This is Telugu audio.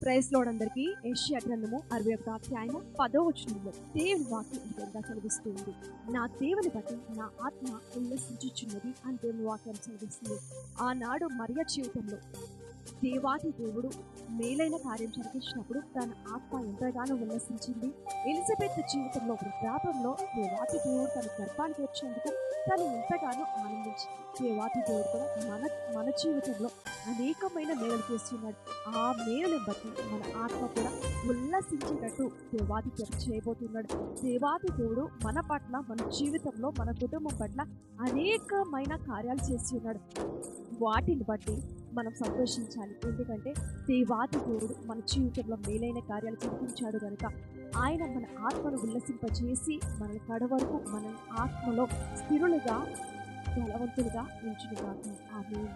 ప్రైజ్ లార్డ్ అందరికీ. యెషయా గ్రంథము 61వ అధ్యాయము 10వ వచనంలో దేవుని వాక్యం ఈ విధంగా సెలవిస్తుంది. నా దేవుని బట్టి నా ఆత్మ ఉల్లసించుచున్నది అని దేవుని వాక్యం సెలవిస్తుంది. ఆనాడు మరియ జీవితంలో దేవాది దేవుడు మేలైన కార్యం జరిగించినప్పుడు తన ఆత్మ ఎంతగానో ఉల్లసించింది. ఎలిజబెత్ జీవితంలో వృద్ధాపంలో దేవాది దేవుడు తన గర్భానికి వచ్చేందుకు తను ఎంతగానో ఆనందించింది. దేవాది దేవుడు కూడా మన జీవితంలో అనేకమైన మేలు చేస్తున్నాడు. ఆ మేలుని బట్టి మన ఆత్మ కూడా ఉల్లసించేటట్టు దేవాది దేవుడు చేయబోతున్నాడు. దేవాది దేవుడు మన పట్ల, మన జీవితంలో, మన కుటుంబం పట్ల అనేకమైన కార్యాలు చేసి ఉన్నాడు. వాటిని బట్టి మనం సంతోషించాలి. ఎందుకంటే దేవాది దేవుడు మన జీవితంలో మేలైన కార్యాలు జరిగించాడు కనుక ఆయన మన ఆత్మను ఉల్లసింపజేసి మన కడ వరకు మన ఆత్మలో స్థిరులుగా, బలవంతులుగా ఉంచును గాక. ఆమేన్.